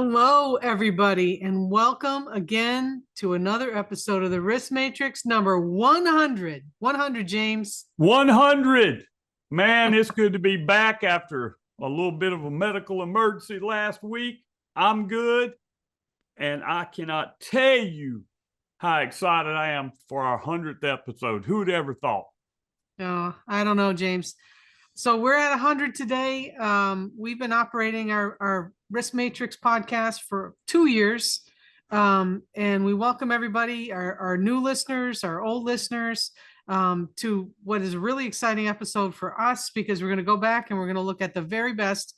Hello, everybody, and welcome again to another episode of the Risk Matrix number 100. 100, James. 100. Man, it's good to be back after a little bit of a medical emergency last week. I'm good, and I cannot tell you how excited I am for our 100th episode. Who'd ever thought? Oh, I don't know, James. So we're at 100 today. We've been operating our Risk Matrix podcast for 2 years. And we welcome everybody, our new listeners, our old listeners, to what is a really exciting episode for us, because we're going to go back and we're going to look at the very best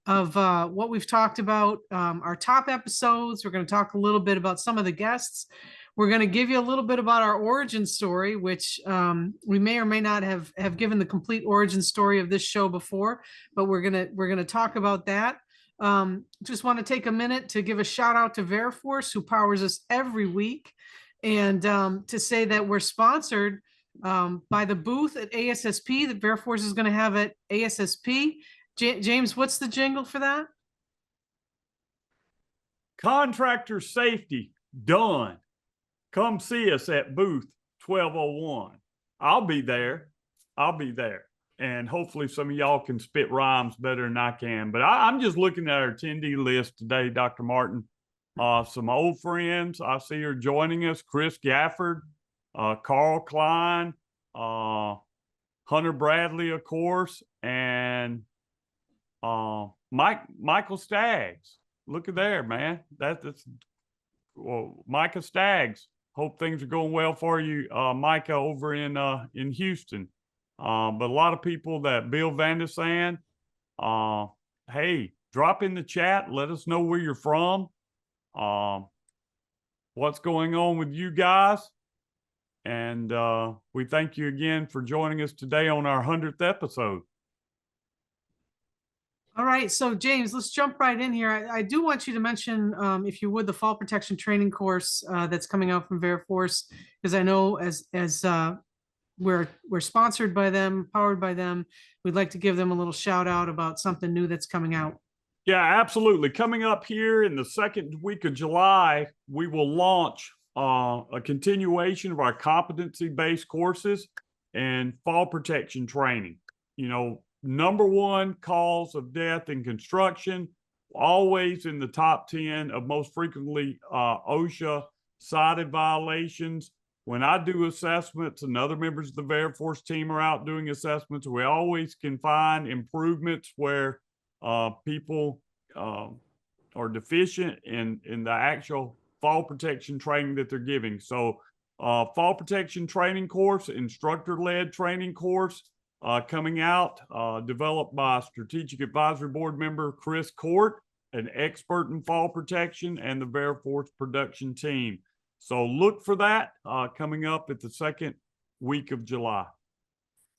of what we've talked about, our top episodes. We're going to talk a little bit about some of the guests. We're going to give you a little bit about our origin story, which we may or may not have given the complete origin story of this show before, but we're gonna talk about that. Just want to take a minute to give a shout out to Veriforce, who powers us every week, and to say that we're sponsored by the booth at ASSP that Veriforce is going to have at ASSP. James, what's the jingle for that? Contractor safety done. Come see us at booth 1201. I'll be there. And hopefully some of y'all can spit rhymes better than I can. But I'm just looking at our attendee list today, Dr. Martin. Some old friends I see are joining us. Chris Gafford, Carl Klein, Hunter Bradley, of course, and Michael Staggs. Look at there, man. That's Micah Staggs. Hope things are going well for you, Micah, over in Houston. But a lot of people that Bill Vandersand, hey, drop in the chat. Let us know where you're from. What's going on with you guys? And we thank you again for joining us today on our 100th episode. All right, so James, let's jump right in here. I do want you to mention, if you would, the fall protection training course that's coming out from Veriforce, because I know as we're sponsored by them, powered by them, we'd like to give them a little shout out about something new that's coming out. Yeah, absolutely. Coming up here in the second week of July, we will launch a continuation of our competency-based courses and fall protection training. You know, number one cause of death in construction, always in the top 10 of most frequently OSHA cited violations. When I do assessments and other members of the Veriforce team are out doing assessments, we always can find improvements where people are deficient in the actual fall protection training that they're giving. So fall protection training course, instructor-led training course, coming out, developed by Strategic Advisory Board member Chris Court, an expert in fall protection, and the Veriforce production team. So look for that coming up at the second week of July.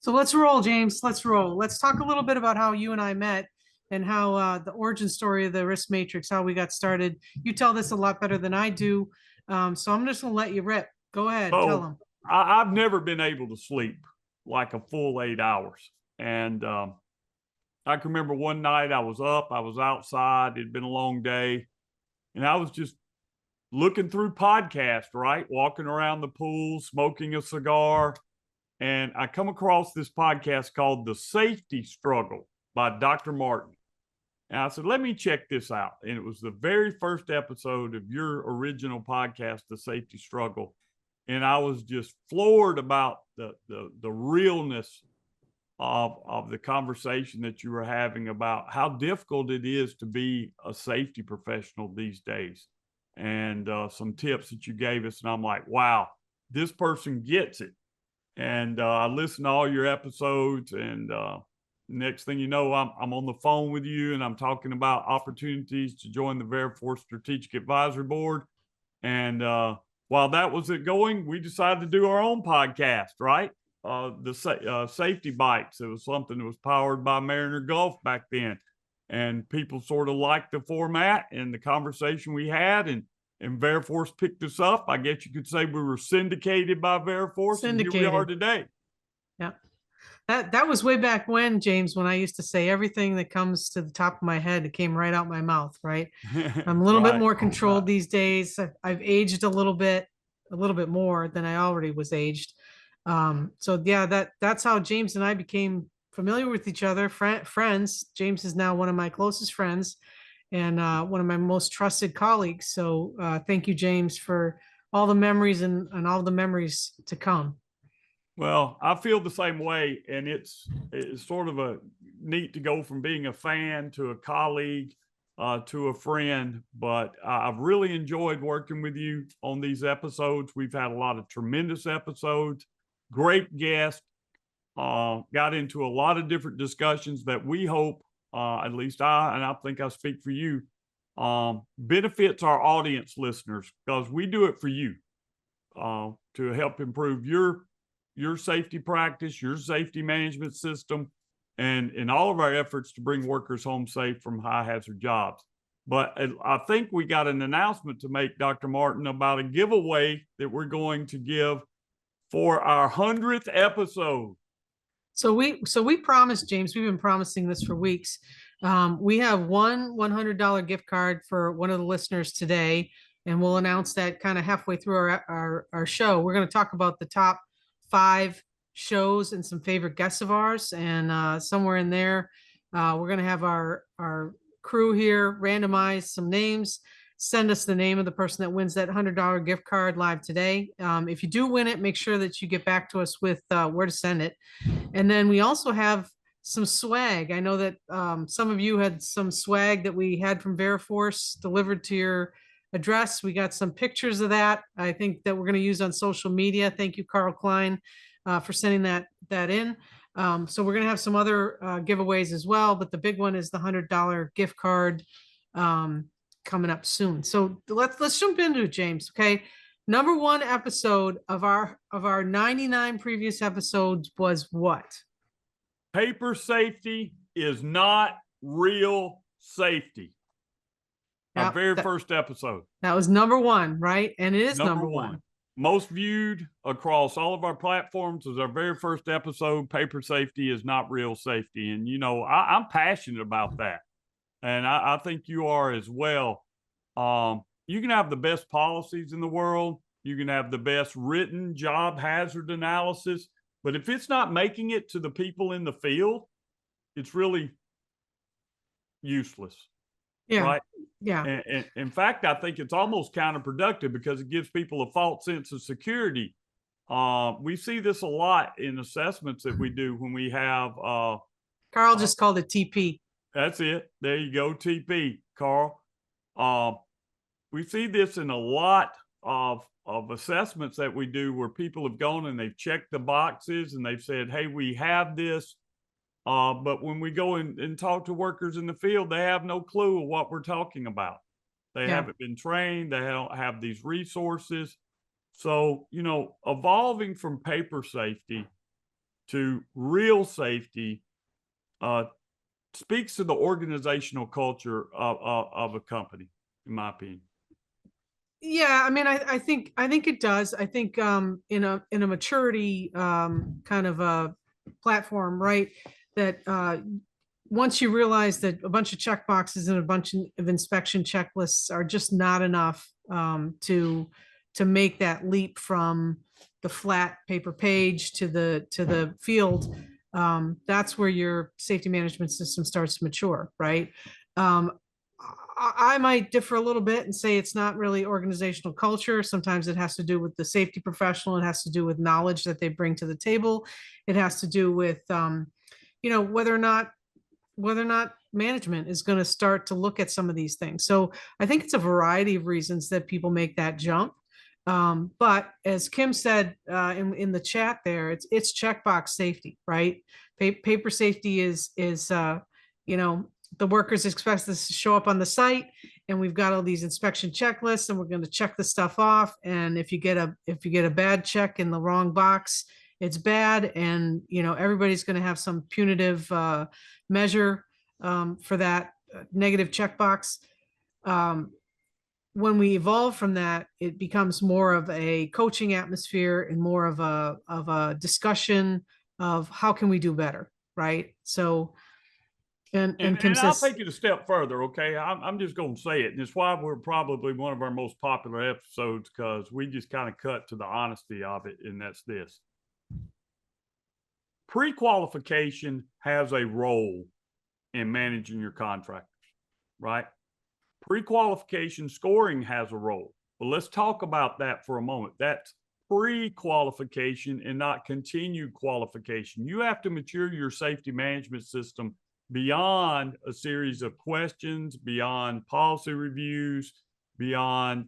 So let's roll, James. Let's roll. Let's talk a little bit about how you and I met and how the origin story of the Risk Matrix, how we got started. You tell this a lot better than I do. So I'm just going to let you rip. Go ahead. Tell them. I've never been able to sleep like a full 8 hours. And I can remember one night I was up, I was outside, it'd been a long day, and I was just looking through podcasts, right? Walking around the pool, smoking a cigar. And I come across this podcast called The Safety Struggle by Dr. Martin. And I said, let me check this out. And it was the very first episode of your original podcast, The Safety Struggle. And I was just floored about the realness of the conversation that you were having about how difficult it is to be a safety professional these days. And some tips that you gave us. And I'm like, wow, this person gets it. And I listened to all your episodes. And next thing you know, I'm on the phone with you and I'm talking about opportunities to join the Veriforce Strategic Advisory Board. And while that was going, we decided to do our own podcast, right? The Safety Bites. It was something that was powered by Mariner Gulf back then. And people sort of liked the format and the conversation we had, and Veriforce picked us up. I guess you could say we were syndicated by Veriforce, and here we are today. Yeah, That was way back when, James, when I used to say everything that comes to the top of my head, it came right out my mouth, right? I'm a little bit Right, more controlled right. these days. I've aged a little bit more than I already was aged. So yeah, that's how James and I became familiar with each other, friends. James is now one of my closest friends and one of my most trusted colleagues. So thank you, James, for all the memories and all the memories to come. Well, I feel the same way, and it's sort of a neat to go from being a fan to a colleague to a friend. But I've really enjoyed working with you on these episodes. We've had a lot of tremendous episodes, great guests, got into a lot of different discussions that we hope, at least I think I speak for you, benefits our audience listeners because we do it for you to help improve your safety practice, your safety management system, and in all of our efforts to bring workers home safe from high hazard jobs. But I think we got an announcement to make, Dr. Martin, about a giveaway that we're going to give for our 100th episode. So we promised, James, we've been promising this for weeks. We have one $100 gift card for one of the listeners today, and we'll announce that kind of halfway through our show. We're going to talk about the top 5 shows and some favorite guests of ours, and somewhere in there, we're going to have our crew here randomize some names. Send us the name of the person that wins that $100 gift card live today. If you do win it, make sure that you get back to us with where to send it. And then we also have some swag. I know that some of you had some swag that we had from Veriforce delivered to your address. We got some pictures of that. I think that we're going to use on social media. Thank you, Carl Klein, for sending that in. So we're going to have some other giveaways as well, but the big one is the $100 gift card coming up soon. So let's jump into it, James. Okay. Number 1 episode of our 99 previous episodes was what? Paper safety is not real safety. Our very first episode. That was number 1, right? And it is number one. Most viewed across all of our platforms is our very first episode. Paper safety is not real safety. And, you know, I'm passionate about that. And I think you are as well. You can have the best policies in the world. You can have the best written job hazard analysis. But if it's not making it to the people in the field, it's really useless. Yeah. Right. Yeah. And in fact, I think it's almost counterproductive because it gives people a false sense of security. We see this a lot in assessments that we do when we have. Carl just called it TP. That's it. There you go, TP, Carl. We see this in a lot of assessments that we do where people have gone and they've checked the boxes and they've said, hey, we have this. But when we go and talk to workers in the field, they have no clue of what we're talking about. They haven't been trained. They don't have these resources. So, you know, evolving from paper safety to real safety speaks to the organizational culture of a company, in my opinion. Yeah, I mean, I think it does. I think in a maturity kind of a platform, right? That once you realize that a bunch of check boxes and a bunch of inspection checklists are just not enough to make that leap from the flat paper page to the field, that's where your safety management system starts to mature, right? I might differ a little bit and say it's not really organizational culture. Sometimes it has to do with the safety professional. It has to do with knowledge that they bring to the table. It has to do with, you know, whether or not management is going to start to look at some of these things. So I think it's a variety of reasons that people make that jump. But as Kim said in the chat there, it's checkbox safety, right? Paper safety is you know, the workers expect us to show up on the site and we've got all these inspection checklists and we're going to check the stuff off. And if you get a bad check in the wrong box, it's bad. And, you know, everybody's going to have some punitive measure for that negative checkbox. When we evolve from that, it becomes more of a coaching atmosphere and more of a discussion of how can we do better, right? So, and Kim I'll says, take it a step further, okay? I'm just going to say it. And it's why we're probably one of our most popular episodes, because we just kind of cut to the honesty of it. And that's this: pre-qualification has a role in managing your contractors, right? Pre-qualification scoring has a role. But let's talk about that for a moment. That's pre-qualification and not continued qualification. You have to mature your safety management system beyond a series of questions, beyond policy reviews, beyond,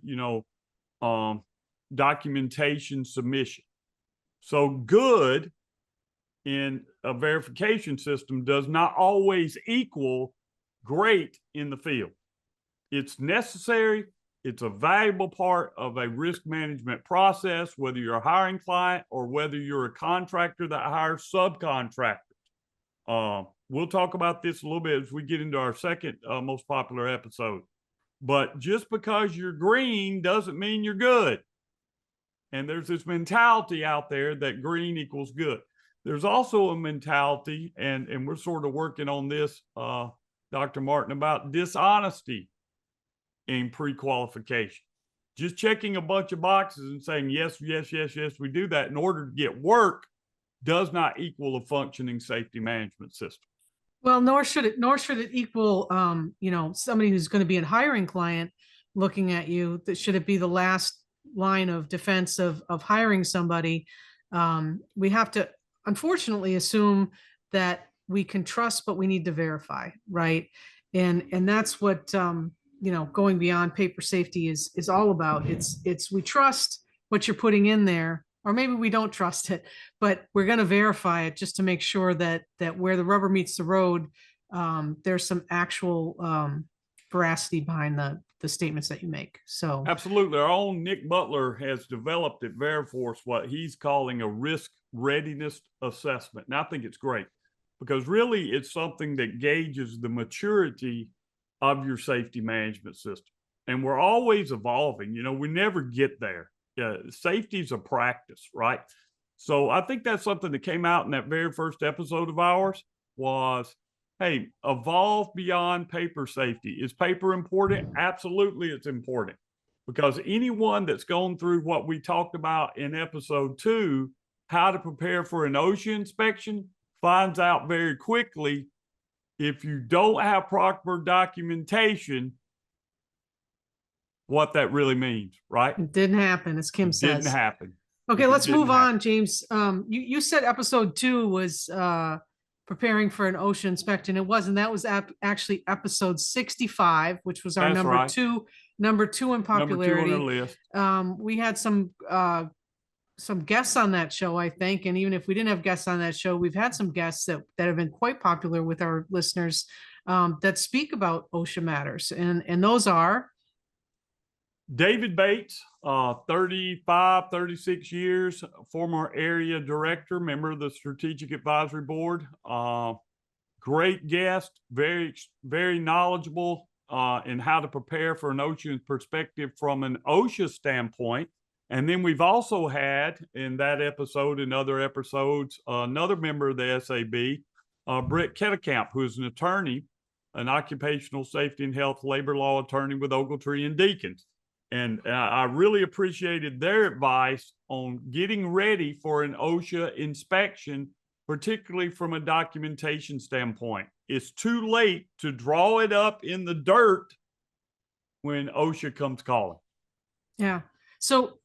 documentation submission. So good in a verification system does not always equal great in the field. It's necessary. It's a valuable part of a risk management process, whether you're a hiring client or whether you're a contractor that hires subcontractors. We'll talk about this a little bit as we get into our second most popular episode. But just because you're green doesn't mean you're good. And there's this mentality out there that green equals good. There's also a mentality, and we're sort of working on this, Dr. Martin, about dishonesty in pre-qualification. Just checking a bunch of boxes and saying, yes, yes, yes, yes, we do that in order to get work does not equal a functioning safety management system. well, nor should it equal, somebody who's going to be a hiring client looking at you. That should it be the last line of defense of hiring somebody. We have to, unfortunately, assume that we can trust, but we need to verify, right? And that's what, going beyond paper safety is all about. It's we trust what you're putting in there, or maybe we don't trust it, but we're going to verify it just to make sure that where the rubber meets the road, there's some actual veracity behind the statements that you make. So absolutely, our own Nick Butler has developed at Veriforce what he's calling a risk readiness assessment. And I think it's great, because really it's something that gauges the maturity of your safety management system. And we're always evolving. We never get there. Safety is a practice, right? So I think that's something that came out in that very first episode of ours was, hey, evolve beyond paper safety. Is paper important? Absolutely, it's important. Because anyone that's gone through what we talked about in episode 2, how to prepare for an OSHA inspection, finds out very quickly, if you don't have proper documentation, what that really means, right? it didn't happen, as Kim says. Didn't happen. Okay, let's move on, James. You said episode 2 was preparing for an OSHA inspection. It wasn't. That was actually episode 65, which was our That's number right. number two in popularity. Number 2 on the list. We had some guests on that show, I think, and even if we didn't have guests on that show, we've had some guests that have been quite popular with our listeners that speak about OSHA matters, and those are David Bates, 35, 36 years, former area director, member of the Strategic Advisory Board. Great guest, very, very knowledgeable in how to prepare for an OSHA perspective from an OSHA standpoint. And then we've also had in that episode and other episodes, another member of the SAB, Brett Kettekamp, who is an attorney, an occupational safety and health labor law attorney with Ogletree and Deakins. And I really appreciated their advice on getting ready for an OSHA inspection, particularly from a documentation standpoint. It's too late to draw it up in the dirt when OSHA comes calling. Yeah. So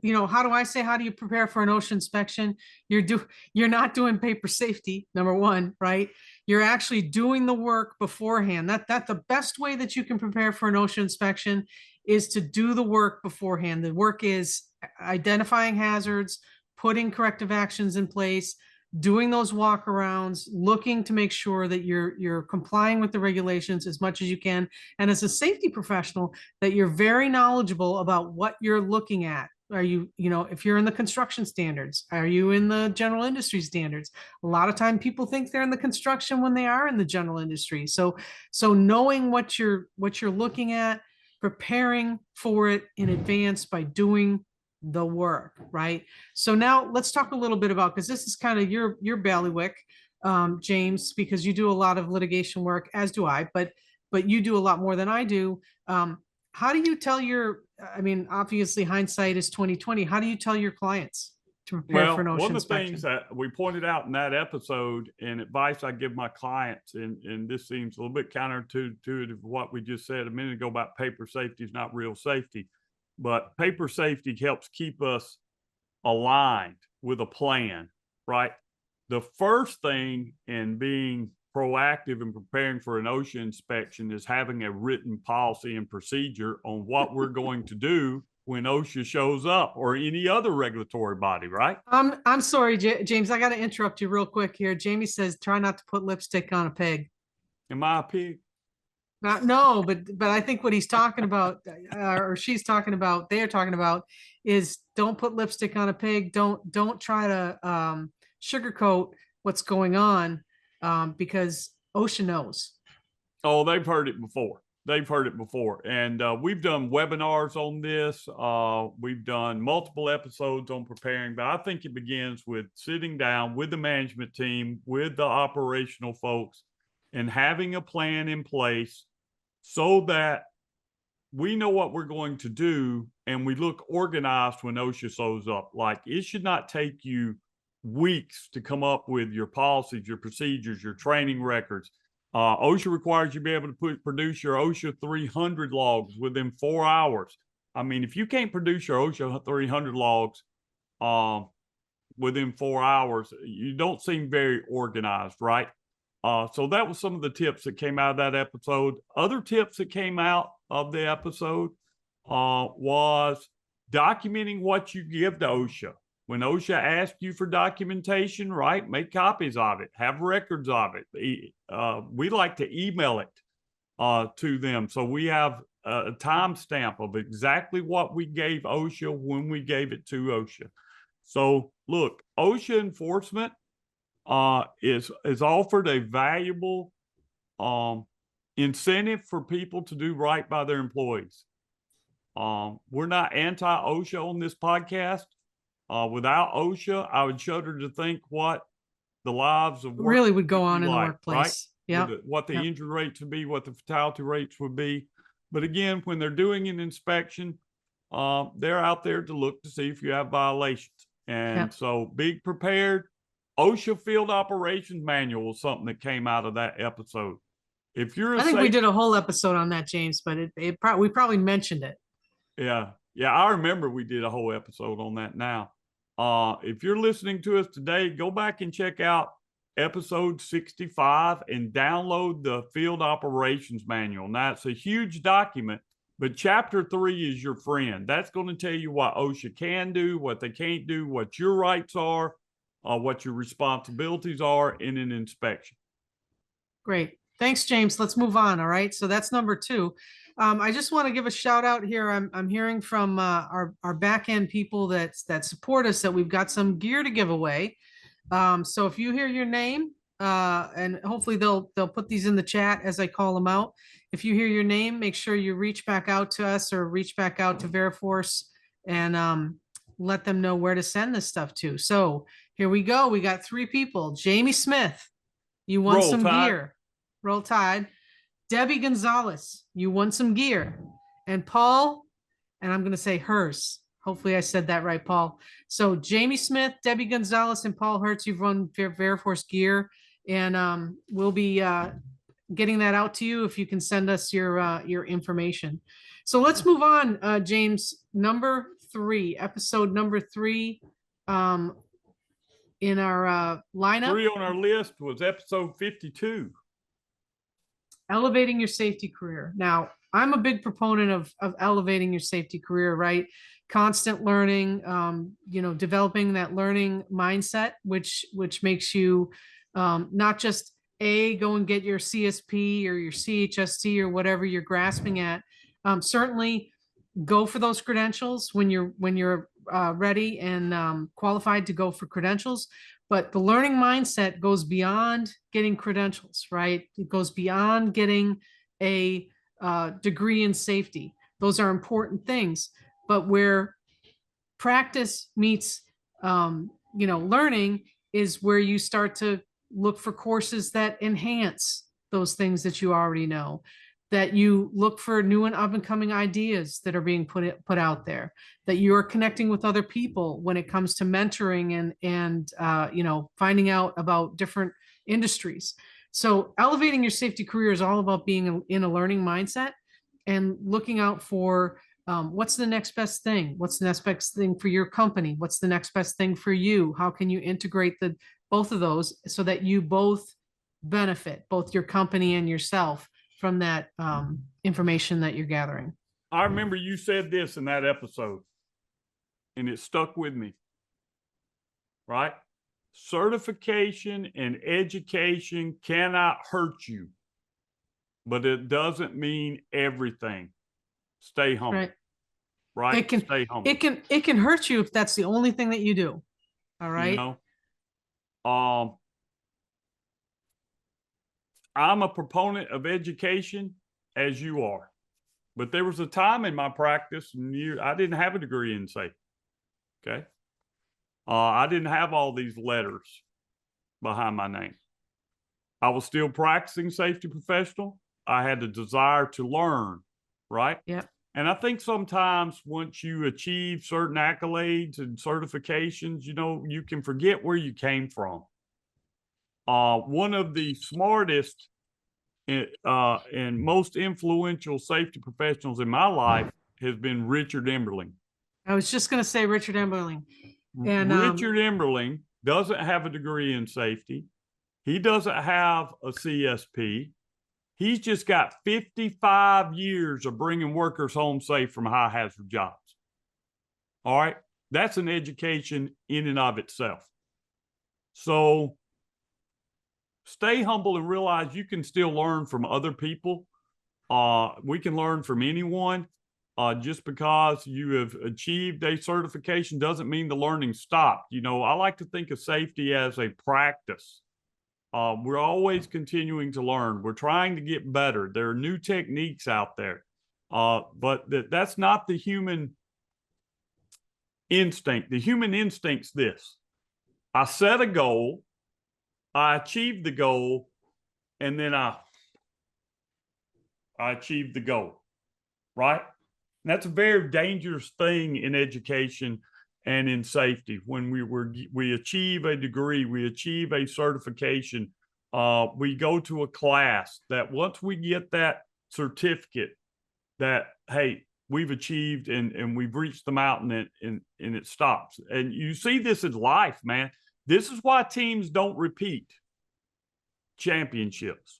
how do you prepare for an OSHA inspection? You're not doing paper safety, number one, right? You're actually doing the work beforehand. That's the best way that you can prepare for an OSHA inspection is to do the work beforehand. The work is identifying hazards, putting corrective actions in place, doing those walkarounds, looking to make sure that you're complying with the regulations as much as you can. And as a safety professional, that you're very knowledgeable about what you're looking at. Are you, if you're in the construction standards, are you in the general industry standards? A lot of time people think they're in the construction when they are in the general industry. So knowing what you're looking at, preparing for it in advance by doing the work, right? So now let's talk a little bit about, because this is kind of your bailiwick, James, because you do a lot of litigation work, as do I, but you do a lot more than I do. How do you tell I mean, obviously hindsight is 2020. How do you tell your clients to prepare for an Well, OSHA one of the inspection? things that we pointed out in that episode, and advice I give my clients, and this seems a little bit counterintuitive to what we just said a minute ago about paper safety is not real safety, but paper safety helps keep us aligned with a plan, right? The first thing in being proactive and preparing for an OSHA inspection is having a written policy and procedure on what we're going to do when OSHA shows up or any other regulatory body, right? I'm sorry, James. I got to interrupt you real quick here. Jamie says, "Try not to put lipstick on a pig." Am I a pig? No, but I think what he's talking about, or she's talking about, they are talking about, is don't put lipstick on a pig. Don't try to sugarcoat what's going on, because OSHA knows. Oh, they've heard it before. They've heard it before. And we've done webinars on this. We've done multiple episodes on preparing, but I think it begins with sitting down with the management team, with the operational folks, and having a plan in place so that we know what we're going to do and we look organized when OSHA shows up. Like, it should not take you weeks to come up with your policies, your procedures, your training records. OSHA requires you to be able to produce your OSHA 300 logs within 4 hours. I mean, if you can't produce your OSHA 300 logs within 4 hours, you don't seem very organized, right? So that was some of the tips that came out of that episode. Other tips that came out of the episode was documenting what you give to OSHA. When OSHA asks you for documentation, right, make copies of it, have records of it. We like to email it to them. So we have a timestamp of exactly what we gave OSHA when we gave it to OSHA. So look, OSHA enforcement is offered a valuable incentive for people to do right by their employees. We're not anti-OSHA on this podcast. Without OSHA, I would shudder to think what the lives of Really would go on in the like, workplace. right? Yeah. What the injury rates would be, what the fatality rates would be. But again, when they're doing an inspection, they're out there to look to see if you have violations. And so be prepared. OSHA Field Operations Manual was something that came out of that episode. If you're I think we did a whole episode on that, James, but we probably mentioned it. Yeah. I remember we did a whole episode on that now. If you're listening to us today, go back and check out episode 65 and download the Field Operations Manual. Now, it's a huge document, but chapter 3 is your friend. That's going to tell you what OSHA can do, what they can't do, what your rights are, what your responsibilities are in an inspection. Great. Thanks, James. Let's move on. All right. So that's number 2. I just want to give a shout out here. I'm hearing from our back end people that support us that we've got some gear to give away. So if you hear your name, and hopefully they'll put these in the chat as I call them out. If you hear your name, make sure you reach back out to us or reach back out to Veriforce and let them know where to send this stuff to. So here we go. We got 3 people. Jamie Smith, you won some gear. Roll Tide. Debbie Gonzalez, you won some gear. And Paul, and I'm going to say hers. Hopefully I said that right, Paul. So Jamie Smith, Debbie Gonzalez, and Paul Hertz, you've won Veriforce gear. And we'll be getting that out to you if you can send us your information. So let's move on, James. Number 3, episode number 3 in our lineup. 3 on our list was episode 52. Elevating your safety career. Now, I'm a big proponent of elevating your safety career, right? Constant learning, developing that learning mindset, which makes you not just go and get your CSP or your CHST or whatever you're grasping at. Certainly go for those credentials when you're ready and qualified to go for credentials. But the learning mindset goes beyond getting credentials, right? It goes beyond getting a degree in safety. Those are important things, but we're practice meets, learning is where you start to look for courses that enhance those things that you already know, that you look for new and up and coming ideas that are being put out there, that you're connecting with other people when it comes to mentoring and finding out about different industries. So elevating your safety career is all about being in a learning mindset and looking out for what's the next best thing? What's the next best thing for your company? What's the next best thing for you? How can you integrate both of those so that you both benefit, both your company and yourself, from that information that you're gathering? I remember you said this in that episode, and it stuck with me, right? Certification and education cannot hurt you, but it doesn't mean everything. Stay humble. Right? It can Stay humble. it can hurt you if that's the only thing that you do. All right. I'm a proponent of education, as you are, but there was a time in my practice I didn't have a degree in safety. Okay. I didn't have all these letters behind my name. I was still practicing safety professional. I had the desire to learn, right? Yeah. And I think sometimes once you achieve certain accolades and certifications, you can forget where you came from. One of the smartest and most influential safety professionals in my life has been Richard Emberling. I was just going to say Richard Emberling. And Richard Emberling doesn't have a degree in safety. He doesn't have a CSP. He's just got 55 years of bringing workers home safe from high hazard jobs. All right. That's an education in and of itself. So stay humble and realize you can still learn from other people. We can learn from anyone. Just because you have achieved a certification doesn't mean the learning stopped. I like to think of safety as a practice. We're always continuing to learn. We're trying to get better. There are new techniques out there. But that's not the human instinct. The human instinct's this. I set a goal, I achieved the goal, and then I achieved the goal, right? And that's a very dangerous thing in education and in safety. When we achieve a degree, we achieve a certification, we go to a class, that once we get that certificate that, hey, we've achieved and we've reached the mountain and it stops. And you see this in life, man. This is why teams don't repeat championships.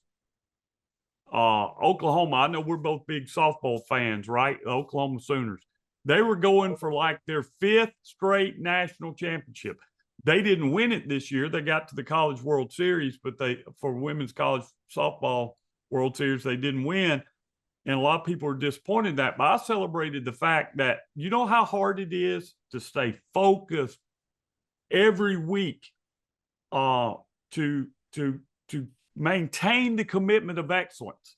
Oklahoma, I know we're both big softball fans, right? The Oklahoma Sooners. They were going for like their 5th straight national championship. They didn't win it this year. They got to the College World Series, but for women's college softball World Series, they didn't win. And a lot of people are disappointed in that. But I celebrated the fact that, you know how hard it is to stay focused every week, to maintain the commitment of excellence,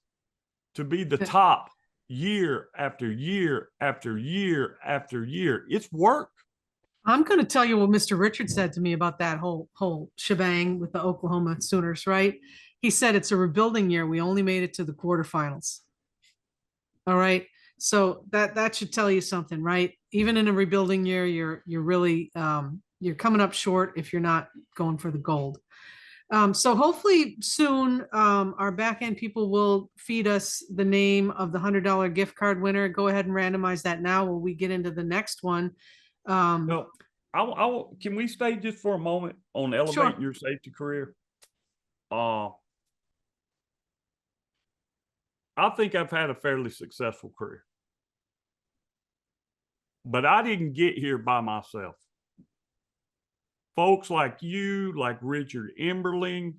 to be the top year after year after year after year. It's work. I'm going to tell you what Mr. Richard said to me about that whole shebang with the Oklahoma Sooners, right? He said it's a rebuilding year. We only made it to the quarterfinals. All right. So that should tell you something, right? Even in a rebuilding year, you're really you're coming up short if you're not going for the gold. So hopefully soon our back end people will feed us the name of the $100 gift card winner. Go ahead and randomize that now while we get into the next one. No, can we stay just for a moment on elevating your safety career? I think I've had a fairly successful career, but I didn't get here by myself. Folks like you, like Richard Emberling,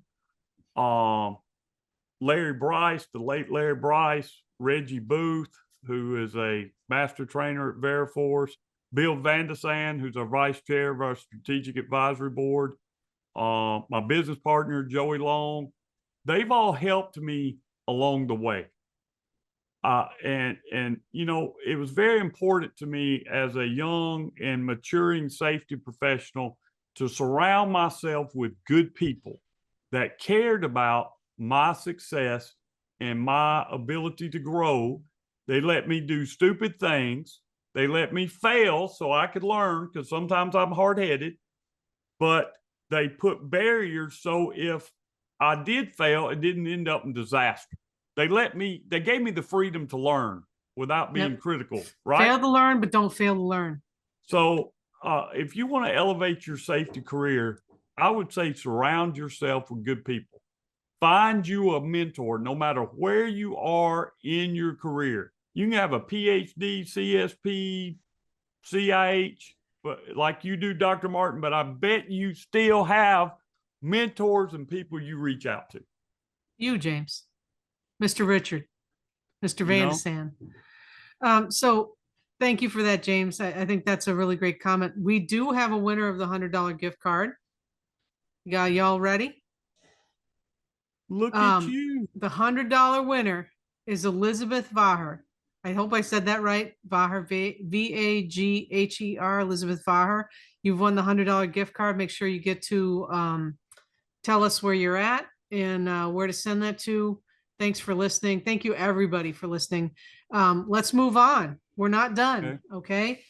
Larry Bryce, the late Larry Bryce, Reggie Booth, who is a master trainer at Veriforce, Bill Vandesand, who's our vice chair of our strategic advisory board, my business partner, Joey Long. They've all helped me along the way. And it was very important to me as a young and maturing safety professional to surround myself with good people that cared about my success and my ability to grow. They let me do stupid things. They let me fail so I could learn, because sometimes I'm hard-headed, but they put barriers so if I did fail, it didn't end up in disaster. They gave me the freedom to learn without being critical, right? Fail to learn, but don't fail to learn. So if you want to elevate your safety career, I would say surround yourself with good people. Find you a mentor, no matter where you are in your career. You can have a PhD, CSP, CIH, but like you do, Dr. Martin, but I bet you still have mentors and people you reach out to. You, James, Mr. Richard, Mr. Vandesand. So thank you for that, James. I think that's a really great comment. We do have a winner of the $100 gift card. Y'all ready? Look at you. The $100 winner is Elizabeth Vaher. I hope I said that right. Vaher, Vagher, Elizabeth Vaher. You've won the $100 gift card. Make sure you get to tell us where you're at and where to send that to. Thanks for listening. Thank you, everybody, for listening. Let's move on. We're not done. Okay.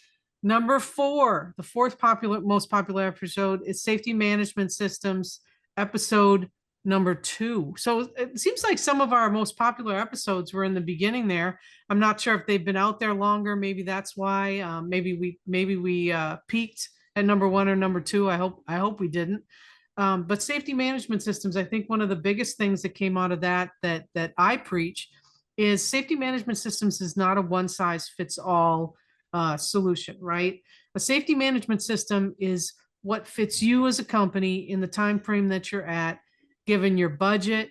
Number 4, the fourth most popular episode is Safety Management Systems, episode number 2. So it seems like some of our most popular episodes were in the beginning there. I'm not sure if they've been out there longer. Maybe that's why. Maybe we peaked at number 1 or number 2. I hope we didn't. But safety management systems, I think one of the biggest things that came out of that I preach is safety management systems is not a one-size-fits-all solution, right? A safety management system is what fits you as a company in the time frame that you're at, given your budget,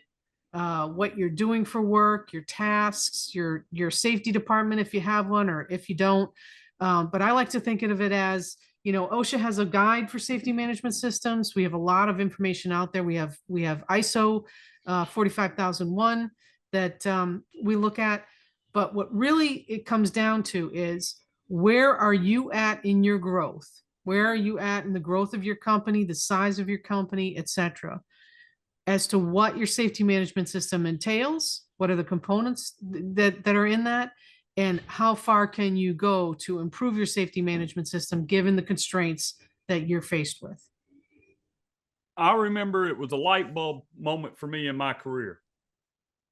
what you're doing for work, your tasks, your safety department if you have one or if you don't. But I like to think of it as, OSHA has a guide for safety management systems. We have a lot of information out there. We have ISO 45001 that we look at. But what really it comes down to is, where are you at in your growth? Where are you at in the growth of your company, the size of your company, et cetera, as to what your safety management system entails? What are the components that are in that? And how far can you go to improve your safety management system given the constraints that you're faced with? I remember it was a light bulb moment for me in my career.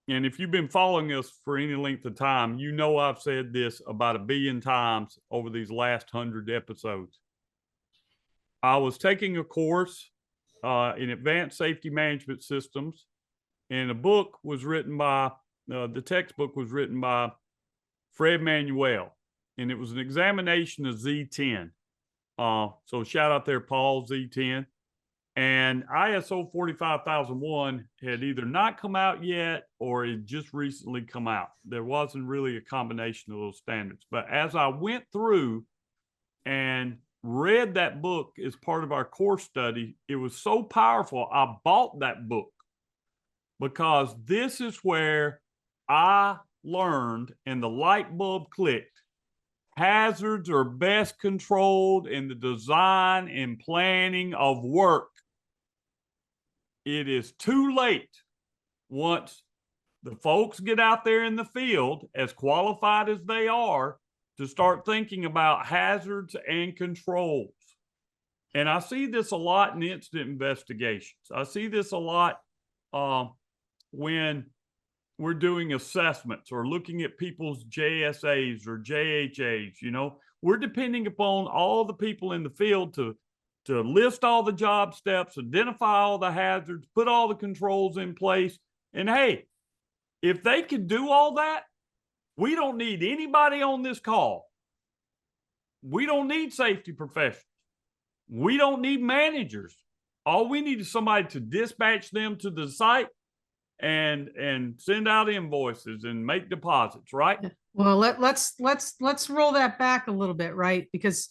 And if you've been following us for any length of time, I've said this about 1 billion times over these last 100 episodes. I was taking a course in advanced safety management systems, and the textbook was written by Fred Manuel, and it was an examination of Z10. So shout out there, Paul, Z10. And ISO 45001 had either not come out yet or it just recently come out. There wasn't really a combination of those standards. But as I went through and read that book as part of our course study, it was so powerful. I bought that book because this is where I learned and the light bulb clicked. Hazards are best controlled in the design and planning of work. It is too late once the folks get out there in the field, as qualified as they are, to start thinking about hazards and controls. And I see this a lot in incident investigations. I see this a lot when we're doing assessments or looking at people's JSAs or JHAs. We're depending upon all the people in the field to list all the job steps, identify all the hazards, put all the controls in place. And hey, if they can do all that, we don't need anybody on this call. We don't need safety professionals. We don't need managers. All we need is somebody to dispatch them to the site and send out invoices and make deposits, right? Well, let's roll that back a little bit, right? Because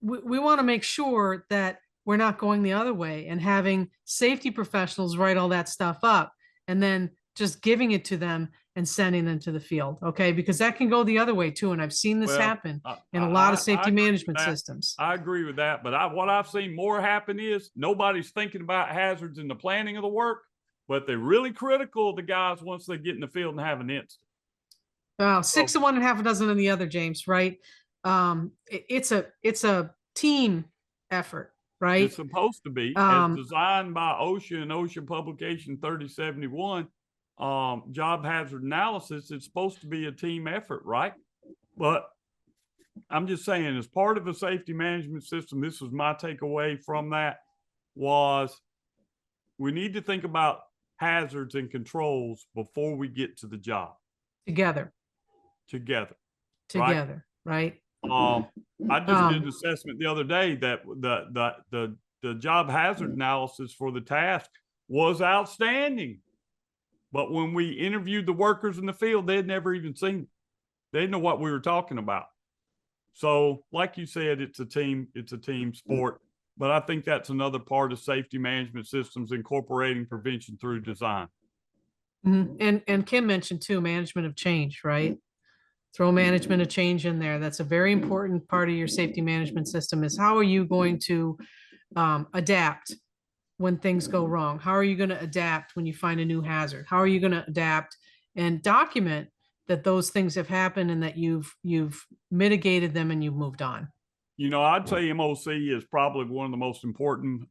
we want to make sure that we're not going the other way and having safety professionals write all that stuff up and then just giving it to them and sending them to the field. Okay. Because that can go the other way too. And I've seen this Well, happen in a lot of I safety agree with management that. systems. I agree with that. But what I've seen more happen is nobody's thinking about hazards in the planning of the work, but they're really critical of the guys once they get in the field and have an incident. Six So of one and half a dozen of the other, James, right? It's a team effort, right? it's supposed to be, as designed by OSHA and OSHA Publication 3071, job hazard analysis. It's supposed to be a team effort, right? But I'm just saying, as part of a safety management system, this was my takeaway from that, was we need to think about hazards and controls before we get to the job. Together, Right? right? I just did an assessment the other day that the job hazard analysis for the task was outstanding. But when we interviewed the workers in the field, they had never even seen it. They didn't know what we were talking about. So, like you said, it's a team sport. But I think that's another part of safety management systems, incorporating prevention through design. And Kim mentioned too, management of change, right? Throw management of change in there. That's a very important part of your safety management system, is how are you going to adapt when things go wrong? How are you going to adapt when you find a new hazard? How are you going to adapt and document that those things have happened and that you've mitigated them and you've moved on? You know, I'd say MOC is probably one of the most important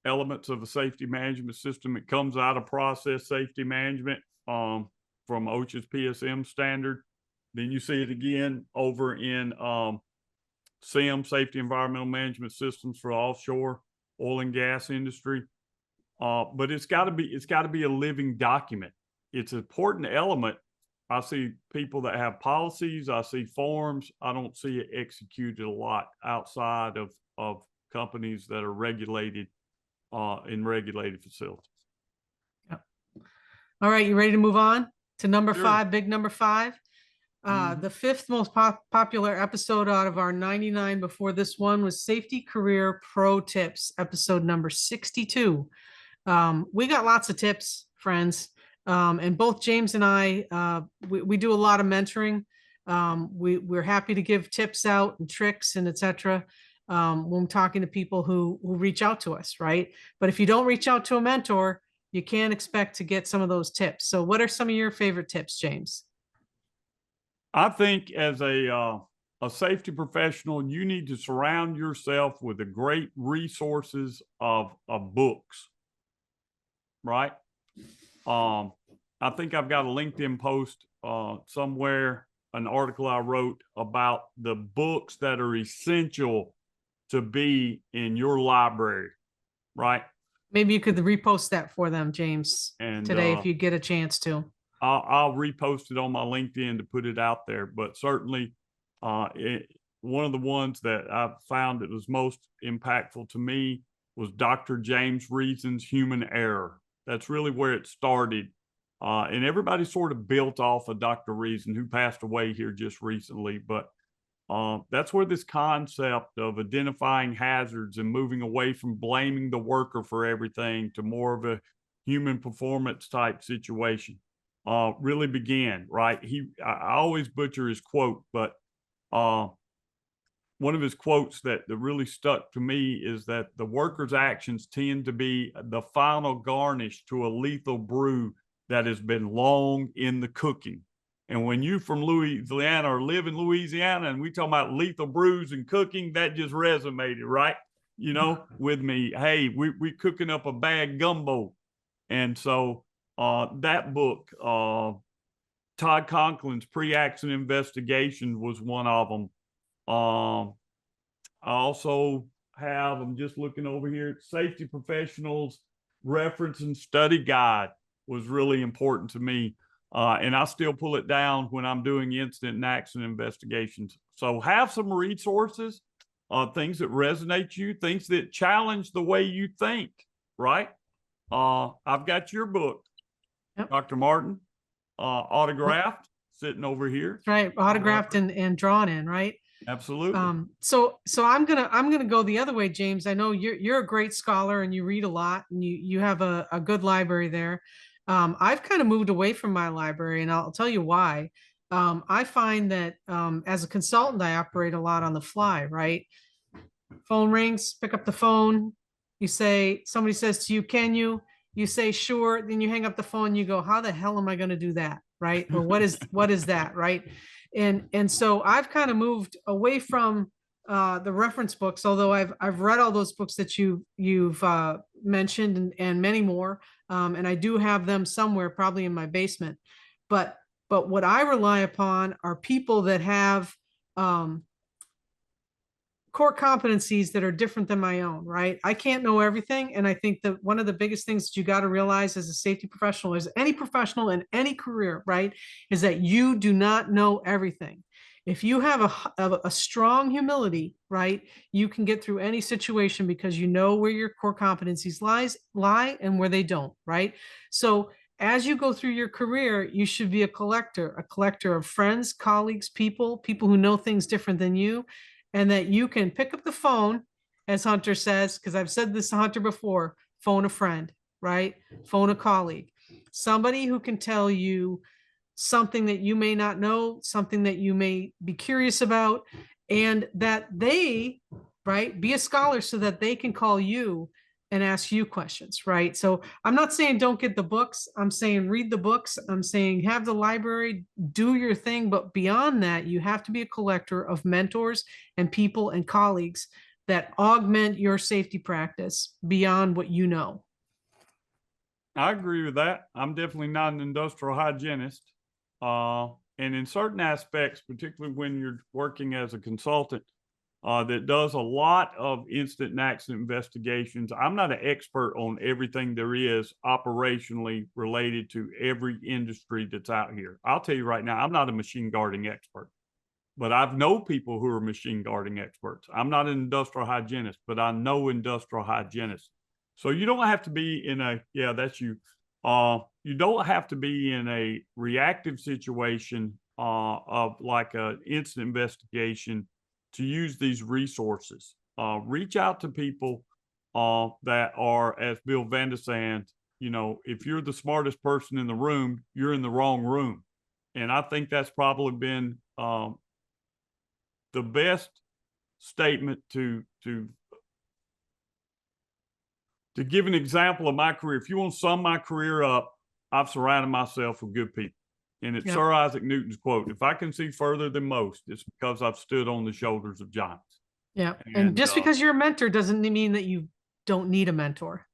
elements of a safety management system. It comes out of process safety management from OSHA's PSM standard. Then you see it again over in SIM, safety environmental management systems for offshore oil and gas industry. But it's got to be a living document. It's an important element. I see people that have policies. I see forms. I don't see it executed a lot outside of companies that are regulated in regulated facilities. Yep. All right, you ready to move on to number Sure. 5, big number 5? The fifth most popular episode out of our 99 before this one was Safety Career Pro Tips, episode number 62. We got lots of tips, friends. And both James and I, we do a lot of mentoring. We're happy to give tips out and tricks and etc. When we're talking to people who reach out to us, right? But if you don't reach out to a mentor, you can't expect to get some of those tips. So what are some of your favorite tips, James? I think as a safety professional, you need to surround yourself with the great resources of books, right? I think I've got a LinkedIn post somewhere, an article I wrote about the books that are essential to be in your library, right? Maybe you could repost that for them, James, And today if you get a chance to. I'll repost it on my LinkedIn to put it out there. But certainly, one of the ones that I found that was most impactful to me was Dr. James Reason's Human Error. That's really where it started. And everybody sort of built off of Dr. Reason, who passed away here just recently. But that's where this concept of identifying hazards and moving away from blaming the worker for everything to more of a human performance type situation really began, right? I always butcher his quote, but one of his quotes that really stuck to me is that the worker's actions tend to be the final garnish to a lethal brew that has been long in the cooking. And when you from Louisiana or live in Louisiana and we talk about lethal brews and cooking, that just resonated, right? You know, with me. Hey, we cooking up a bad gumbo. And so that book, Todd Conklin's Pre-Accident Investigation was one of them. I also have, I'm just looking over here, Safety Professionals Reference and Study Guide was really important to me. And I still pull it down when I'm doing incident and accident investigations. So have some resources, things that resonate you, things that challenge the way you think, right? I've got your book, yep. Dr. Martin, autographed, sitting over here. That's right, autographed and drawn in, right? Absolutely. So I'm gonna go the other way, James. I know you're a great scholar and you read a lot and you have a good library there. I've kind of moved away from my library, and I'll tell you why. I find that as a consultant, I operate a lot on the fly, right? Phone rings, pick up the phone. You say, somebody says to you, can you? You say, sure. Then you hang up the phone. You go, how the hell am I going to do that? Right. Or what is that? Right. And so I've kind of moved away from the reference books, although I've read all those books that you've mentioned and many more. And I do have them somewhere, probably in my basement. But what I rely upon are people that have core competencies that are different than my own, right? I can't know everything. And I think that one of the biggest things that you got to realize as a safety professional, as any professional in any career, right, is that you do not know everything. If you have a strong humility, right, you can get through any situation because you know where your core competencies lie and where they don't, right? So as you go through your career, you should be a collector of friends, colleagues, people who know things different than you, and that you can pick up the phone, as Hunter says, because I've said this to Hunter before, phone a friend, right? Phone a colleague, somebody who can tell you something that you may not know, something that you may be curious about, and that they, right, be a scholar so that they can call you and ask you questions, right? So I'm not saying don't get the books. I'm saying read the books. I'm saying have the library, do your thing. But beyond that, you have to be a collector of mentors and people and colleagues that augment your safety practice beyond what you know. I agree with that. I'm definitely not an industrial hygienist. And in certain aspects, particularly when you're working as a consultant, that does a lot of incident and accident investigations. I'm not an expert on everything there is operationally related to every industry that's out here. I'll tell you right now, I'm not a machine guarding expert, but I've know people who are machine guarding experts. I'm not an industrial hygienist, but I know industrial hygienists. So you don't have to be in a, yeah, that's you. You don't have to be in a reactive situation of like an incident investigation to use these resources. Reach out to people that are, as Bill Vandesand, you know, if you're the smartest person in the room, you're in the wrong room. And I think that's probably been the best statement to give an example of my career. If you want to sum my career up, I've surrounded myself with good people. And it's Sir Isaac Newton's quote, if I can see further than most, it's because I've stood on the shoulders of giants. Yeah. And just because you're a mentor doesn't mean that you don't need a mentor,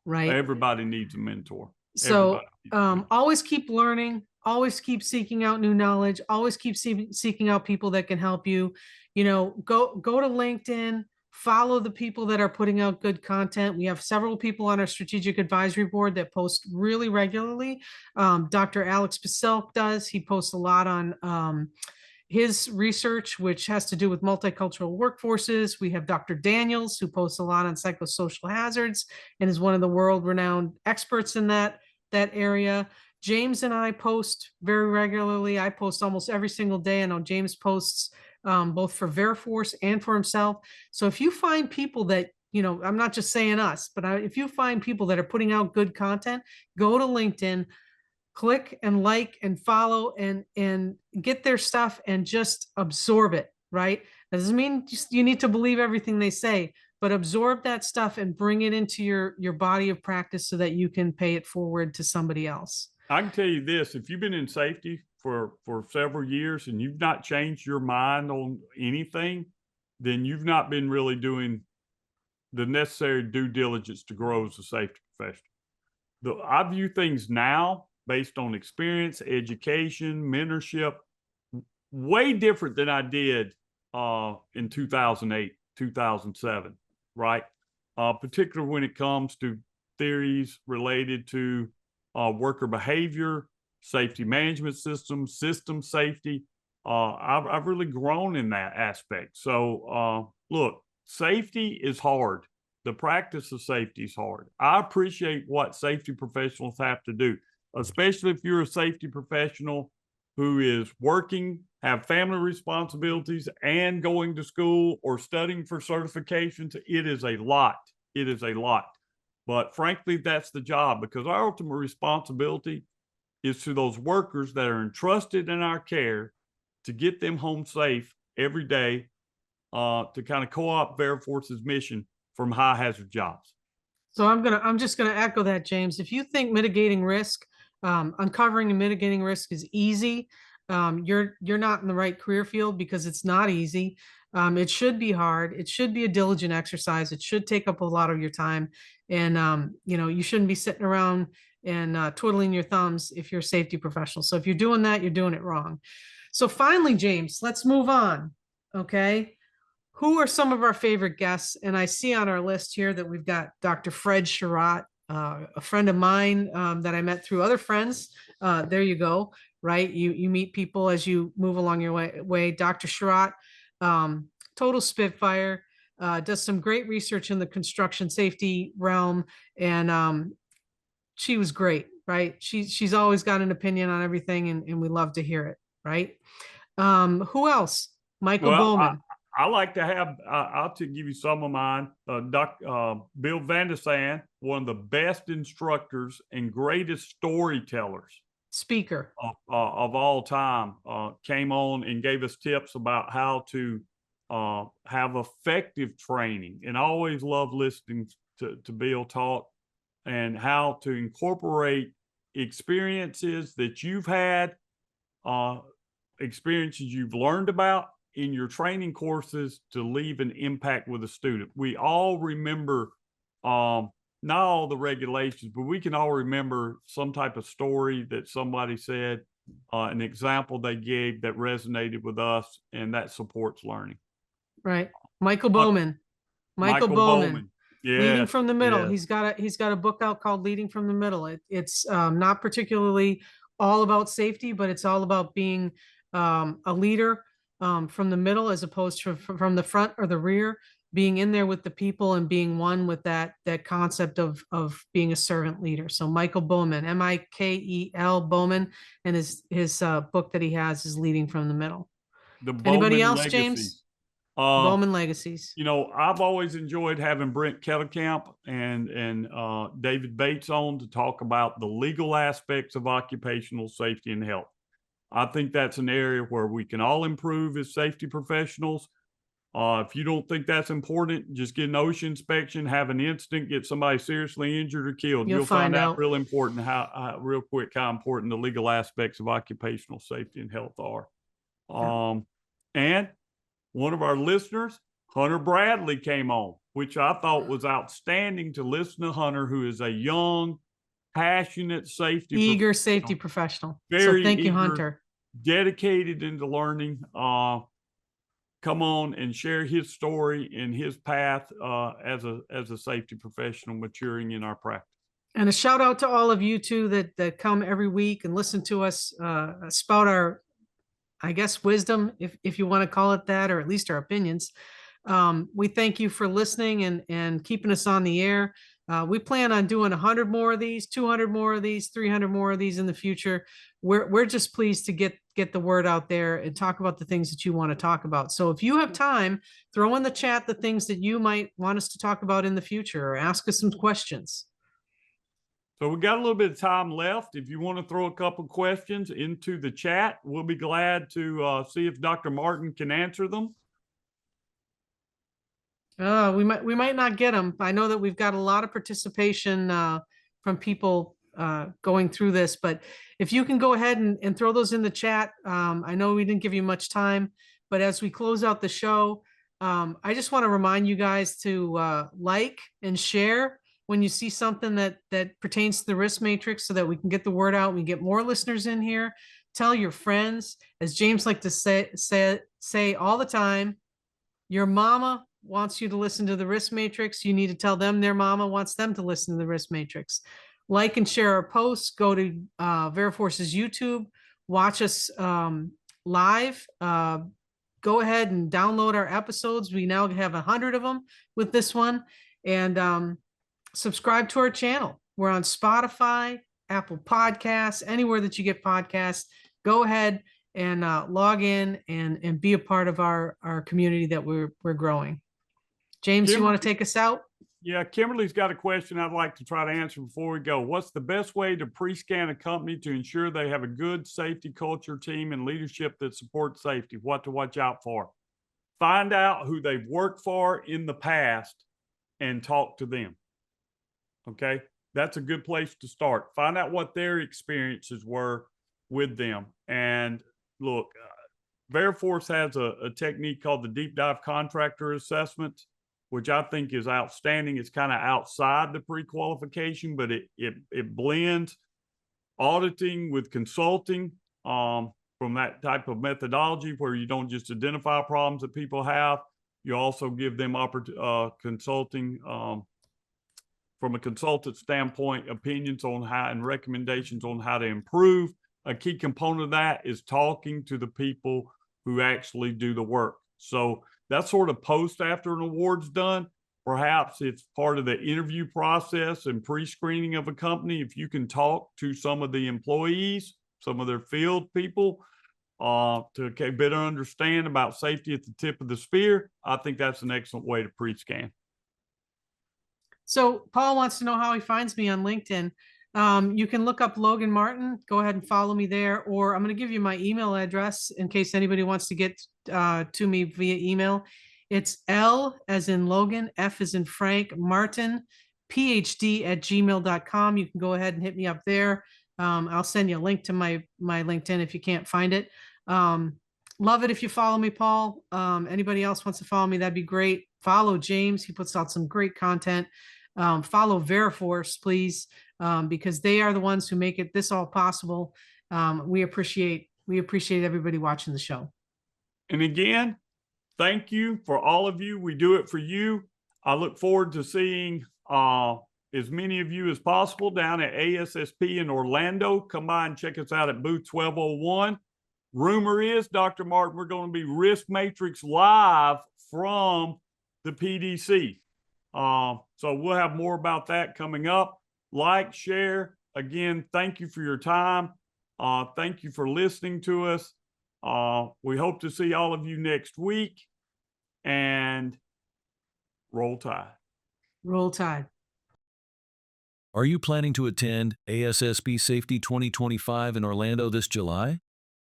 right? Everybody needs a mentor. So always keep learning, always keep seeking out new knowledge, always keep seeking out people that can help you. You know, go to LinkedIn, follow the people that are putting out good content. We have several people on our strategic advisory board that post really regularly. Dr. Alex Pasilk does. He posts a lot on his research, which has to do with multicultural workforces. We have Dr. Daniels, who posts a lot on psychosocial hazards and is one of the world-renowned experts in that area. James and I post very regularly. I post almost every single day. I know James posts both for Veriforce and for himself. So if you find people that, you know, I'm not just saying us, but if you find people that are putting out good content, go to LinkedIn, click and like and follow and get their stuff and just absorb it, right? That doesn't mean you need to believe everything they say, but absorb that stuff and bring it into your body of practice so that you can pay it forward to somebody else. I can tell you this, if you've been in safety for several years and you've not changed your mind on anything, then you've not been really doing the necessary due diligence to grow as a safety professional. I view things now based on experience, education, mentorship, way different than I did in 2008, 2007, right? Particularly when it comes to theories related to worker behavior, safety management systems, system safety. I've really grown in that aspect. So look, safety is hard. The practice of safety is hard. I appreciate what safety professionals have to do, especially if you're a safety professional who is working, have family responsibilities, and going to school or studying for certifications. It is a lot. It is a lot. But frankly, that's the job, because our ultimate responsibility is to those workers that are entrusted in our care to get them home safe every day, to kind of co-opt Veriforce's mission from high hazard jobs. So I'm just gonna echo that, James. If you think mitigating risk, uncovering and mitigating risk is easy, you're not in the right career field, because it's not easy. It should be hard. It should be a diligent exercise. It should take up a lot of your time, and you shouldn't be sitting around and twiddling your thumbs if you're a safety professional. So if you're doing that, you're doing it wrong. So finally, James, let's move on. Okay. Who are some of our favorite guests? And I see on our list here that we've got Dr. Fred Sherratt, a friend of mine that I met through other friends. There you go, right? You meet people as you move along your way. Dr. Sherratt, total Spitfire, does some great research in the construction safety realm, and she was great, right? She's always got an opinion on everything, and we love to hear it, right? Who else? Michael Well, Bowman. I like to have, I'll give you some of mine. Bill Vandersand, one of the best instructors and greatest storytellers Speaker. of all time, came on and gave us tips about how to have effective training. And I always love listening to Bill talk, and how to incorporate experiences that you've had, experiences you've learned about in your training courses to leave an impact with a student. We all remember, not all the regulations, but we can all remember some type of story that somebody said, an example they gave that resonated with us, and that supports learning. Right. Michael Bowman. Michael Bowman. Yes, Leading from the Middle. yes. He's got a book out called Leading from the Middle. It's not particularly all about safety, but it's all about being a leader from the middle, as opposed to from the front or the rear, being in there with the people and being one with that concept of being a servant leader. So Michael Bowman, Mikel Bowman, and his book that he has is Leading from the Middle. The Anybody Bowman else, Legacy. James? Bowman Legacies. You know, I've always enjoyed having Brent Kellerkamp and David Bates on to talk about the legal aspects of occupational safety and health. I think that's an area where we can all improve as safety professionals. If you don't think that's important, just get an OSHA inspection, have an incident, get somebody seriously injured or killed. You'll find out real important real quick how important the legal aspects of occupational safety and health are. And one of our listeners, Hunter Bradley, came on, which I thought was outstanding to listen to Hunter, who is a young, passionate eager safety professional. Very so thank you, eager, Hunter. Dedicated into learning. Come on and share his story and his path as a safety professional maturing in our practice. And a shout out to all of you too that come every week and listen to us spout our, I guess, wisdom, if you want to call it that, or at least our opinions. We thank you for listening and keeping us on the air. We plan on doing 100 more of these, 200 more of these, 300 more of these in the future. We're just pleased to get the word out there and talk about the things that you want to talk about. So if you have time, throw in the chat the things that you might want us to talk about in the future, or ask us some questions. So we got a little bit of time left. If you want to throw a couple questions into the chat, we'll be glad to see if Dr. Martin can answer them. We might not get them. I know that we've got a lot of participation from people going through this, but if you can go ahead and throw those in the chat. I know we didn't give you much time, but as we close out the show, I just want to remind you guys to like and share when you see something that pertains to the risk matrix, so that we can get the word out. We get more listeners in here. Tell your friends, as James likes to say all the time, your mama wants you to listen to the risk matrix. You need to tell them their mama wants them to listen to the risk matrix. Like and share our posts. Go to Veriforce's YouTube. Watch us live. Go ahead and download our episodes. We now have 100 of them with this one. And subscribe to our channel. We're on Spotify, Apple Podcasts, anywhere that you get podcasts. Go ahead and log in and be a part of our community that we're growing. James, you want to take us out? Yeah, Kimberly's got a question I'd like to try to answer before we go. What's the best way to pre-scan a company to ensure they have a good safety culture, team, and leadership that supports safety? What to watch out for? Find out who they've worked for in the past and talk to them. Okay, that's a good place to start. Find out what their experiences were with them. And look, Veriforce has a technique called the deep dive contractor assessment, which I think is outstanding. It's kind of outside the pre-qualification, but it blends auditing with consulting from that type of methodology where you don't just identify problems that people have, you also give them consulting from a consultant standpoint, opinions on how and recommendations on how to improve. A key component of that is talking to the people who actually do the work. So that's sort of post after an award's done. Perhaps it's part of the interview process and pre-screening of a company. If you can talk to some of the employees, some of their field people, to better understand about safety at the tip of the spear, I think that's an excellent way to pre-scan. So Paul wants to know how he finds me on LinkedIn. You can look up Logan Martin. Go ahead and follow me there, or I'm going to give you my email address in case anybody wants to get to me via email. It's L as in Logan, F as in Frank, Martin, PhD@gmail.com. You can go ahead and hit me up there. I'll send you a link to my LinkedIn if you can't find it. Love it if you follow me, Paul. Anybody else wants to follow me, that'd be great. Follow James. He puts out some great content. Follow Veriforce, please, because they are the ones who make it this all possible. We appreciate everybody watching the show. And again, thank you for all of you. We do it for you. I look forward to seeing as many of you as possible down at ASSP in Orlando. Come by and check us out at booth 1201. Rumor is, Dr. Martin, we're going to be Risk Matrix live from the PDC. So we'll have more about that coming up. Like, share. Again, thank you for your time. Thank you for listening to us. We hope to see all of you next week. And roll tide. Roll Tide. Are you planning to attend ASSP Safety 2025 in Orlando this July?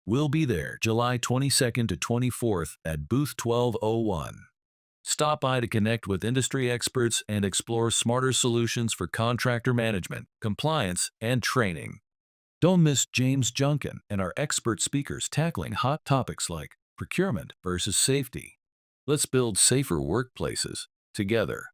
We'll be there July 22nd to 24th at booth 1201. Stop by to connect with industry experts and explore smarter solutions for contractor management, compliance, and training. Don't miss James Junkin and our expert speakers tackling hot topics like procurement versus safety. Let's build safer workplaces together.